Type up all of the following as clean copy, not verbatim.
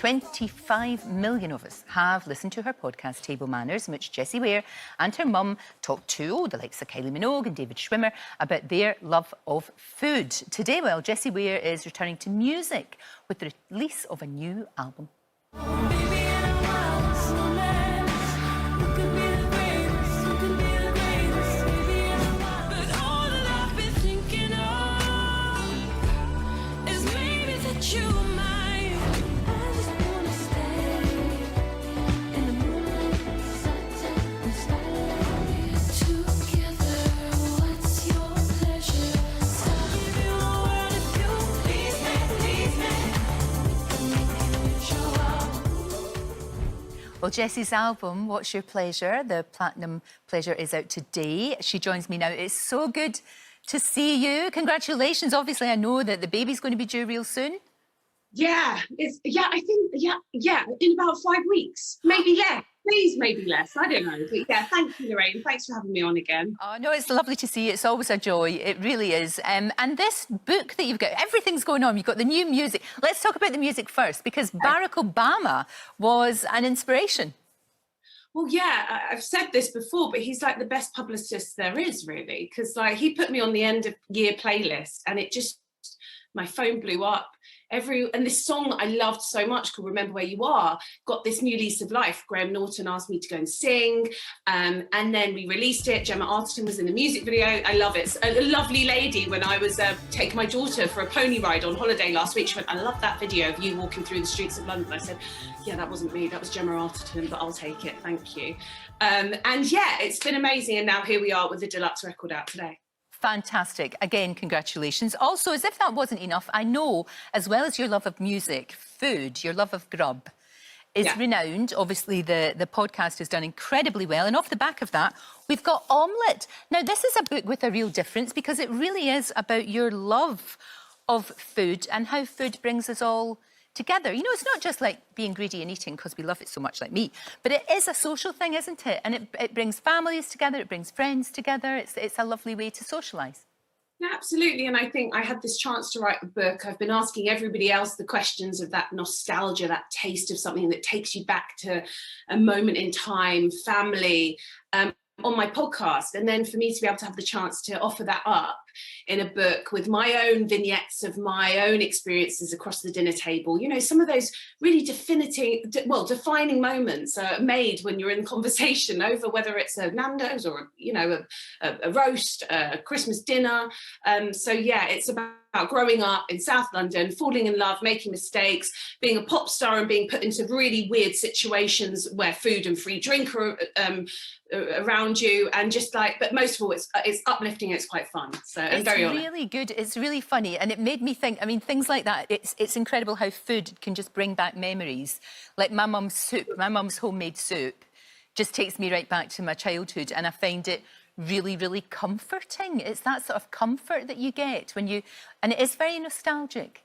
25 million of us have listened to her podcast, Table Manners, in which Jessie Ware and her mum talked to the likes of Kylie Minogue and David Schwimmer about their love of food. Today, well, Jessie Ware is returning to music with the release of a new album. Well, Jessie's album, What's Your Pleasure? The Platinum Pleasure is out today. She joins me now. It's so good to see you. Congratulations. Obviously, I know that the baby's going to be due real soon. Yeah, I think in about 5 weeks, maybe less. Please, maybe less. I don't know. But yeah, thank you, Lorraine. Thanks for having me on again. Oh, no, it's lovely to see you. It's always a joy. It really is. And this book that you've got, everything's going on. You've got the new music. Let's talk about the music first, because Barack Obama was an inspiration. Well, yeah, I've said this before, but he's like the best publicist there is, really, because like he put me on the end of year playlist, and it just, my phone blew up. And this song I loved so much called Remember Where You Are got this new lease of life. Graham Norton asked me to go and sing, and then we released it. Gemma Arterton was in the music video. I love it. A lovely lady, when I was taking my daughter for a pony ride on holiday last week, she went, I love that video of you walking through the streets of London. I said, yeah, that wasn't me, that was Gemma Arterton, but I'll take it, thank you. And yeah, it's been amazing, and now here we are with the deluxe record out today. Fantastic. Again, congratulations. Also, as if that wasn't enough, I know, as well as your love of music, food, your love of grub is renowned. Obviously, the podcast has done incredibly well. And off the back of that, we've got Omelette. Now, this is a book with a real difference, because it really is about your love of food and how food brings us all together. You know, it's not just like being greedy and eating because we love it so much, like me, but it is a social thing, isn't it? And it brings families together, it brings friends together. It's a lovely way to socialise. Yeah, absolutely. And I think I had this chance to write the book. I've been asking everybody else the questions of that nostalgia, that taste of something that takes you back to a moment in time, family, on my podcast. And then for me to be able to have the chance to offer that up in a book with my own vignettes of my own experiences across the dinner table, you know, some of those really defining moments are made when you're in conversation over whether it's a Nando's or, you know, a roast, a Christmas dinner. So yeah, it's about growing up in South London, falling in love, making mistakes, being a pop star and being put into really weird situations where food and free drink are around you, and just like, but most of all, it's uplifting, it's quite fun. So I'm very honoured. It's really good, it's really funny, and it made me think, I mean, things like that, it's incredible how food can just bring back memories. Like my mum's soup, my mum's homemade soup just takes me right back to my childhood, and I find it really, really comforting. It's that sort of comfort that you get when you, and it is very nostalgic.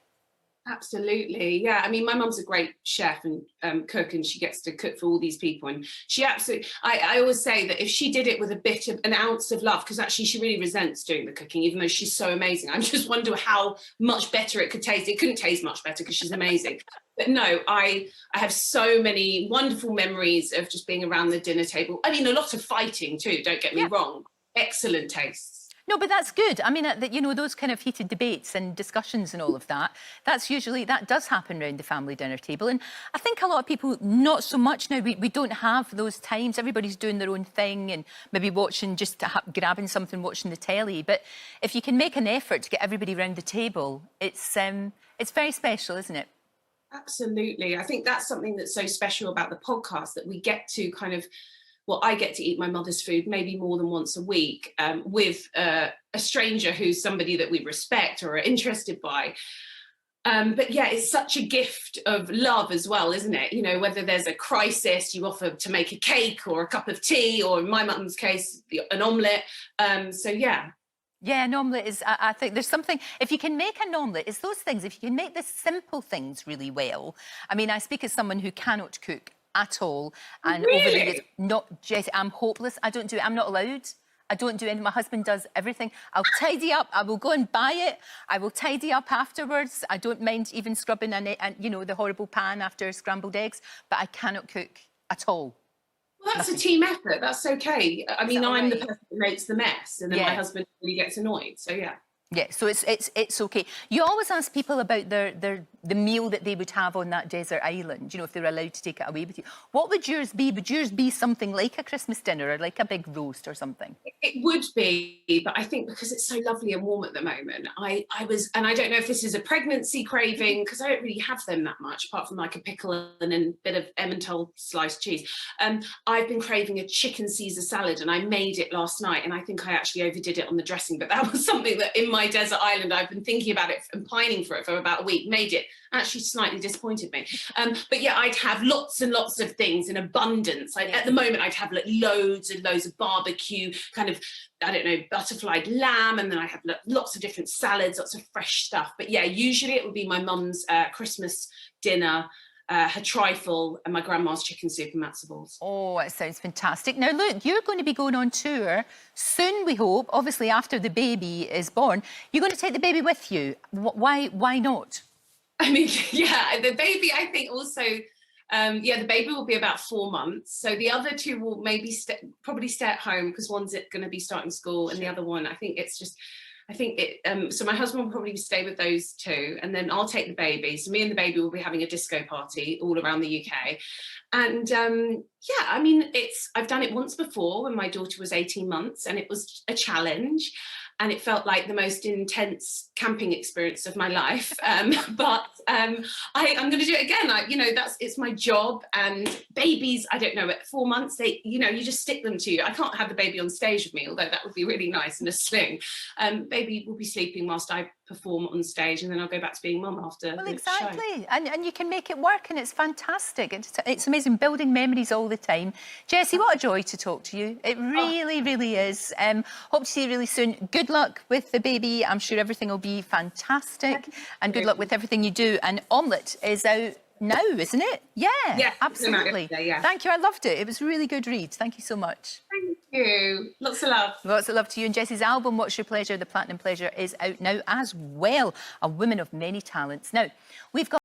Absolutely, yeah. I mean, my mum's a great chef and cook, and she gets to cook for all these people. And she absolutely, I always say that if she did it with a bit of an ounce of love, because actually she really resents doing the cooking, even though she's so amazing. I just wonder how much better it could taste. It couldn't taste much better because she's amazing. But no, I have so many wonderful memories of just being around the dinner table. I mean, a lot of fighting too, don't get me wrong. Excellent tastes. No, but that's good. I mean, you know, those kind of heated debates and discussions and all of that, that does happen around the family dinner table. And I think a lot of people, not so much now, we don't have those times. Everybody's doing their own thing and maybe watching, just grabbing something, watching the telly. But if you can make an effort to get everybody around the table, it's very special, isn't it? Absolutely. I think that's something that's so special about the podcast, that we get to kind of, well, I get to eat my mother's food maybe more than once a week with a stranger who's somebody that we respect or are interested by. But yeah, it's such a gift of love as well, isn't it? You know, whether there's a crisis, you offer to make a cake or a cup of tea, or in my mum's case, an omelette. So yeah. Yeah, an omelette is, I think there's something, if you can make an omelette, it's those things, if you can make the simple things really well. I mean, I speak as someone who cannot cook at all. And really? Over the years, not Jessie, I'm hopeless. I don't do it. I'm not allowed. I don't do anything. My husband does everything. I'll tidy up. I will go and buy it. I will tidy up afterwards. I don't mind even scrubbing the horrible pan after scrambled eggs, but I cannot cook at all. Well, that's a team effort. That's okay. I mean, I'm the person that makes the mess, and then my husband really gets annoyed. So yeah. Yeah, so it's okay. You always ask people about the meal that they would have on that desert island, if they're allowed to take it away with you. What would yours be? Would yours be something like a Christmas dinner or like a big roast or something? It would be, but I think because it's so lovely and warm at the moment, I don't know if this is a pregnancy craving, because I don't really have them that much, apart from like a pickle and a bit of Emmental sliced cheese. I've been craving a chicken Caesar salad, and I made it last night, and I think I actually overdid it on the dressing, but that was something that in my desert island, I've been thinking about it and pining for it for about a week, made it, actually slightly disappointed me. But yeah, I'd have lots and lots of things in abundance. At the moment, I'd have like loads and loads of barbecue, kind of, I don't know, butterflied lamb, and then I have lots of different salads, lots of fresh stuff. But yeah, usually it would be my mum's Christmas dinner, her trifle, and my grandma's chicken soup and matzo balls. Oh, it sounds fantastic. Now, look, you're going to be going on tour soon, we hope, obviously after the baby is born. You're going to take the baby with you. Why not? I mean, yeah, the baby, I think also, the baby will be about 4 months. So the other two will maybe probably stay at home, because one's going to be starting school, and the other one, so my husband will probably stay with those two, and then I'll take the baby. So me and the baby will be having a disco party all around the UK. And I mean, I've done it once before when my daughter was 18 months, and it was a challenge. And it felt like the most intense camping experience of my life. But I'm going to do it again. It's my job. And babies, I don't know, at 4 months, you just stick them to you. I can't have the baby on stage with me, although that would be really nice in a sling. Baby will be sleeping whilst I perform on stage, and then I'll go back to being mum after the exactly. show. And you can make it work, and it's fantastic. It's amazing, building memories all the time. Jessie, what a joy to talk to you. It really, really is. Hope to see you really soon. Good luck with the baby. I'm sure everything will be fantastic. And good luck with everything you do. And Omelette is out now, isn't it? Yeah, absolutely. Yeah. Thank you. I loved it. It was a really good read. Thank you so much. Thank you. Lots of love. Lots of love to you. And Jessie's album, What's Your Pleasure? The Platinum Pleasure, is out now as well. A woman of many talents. Now, we've got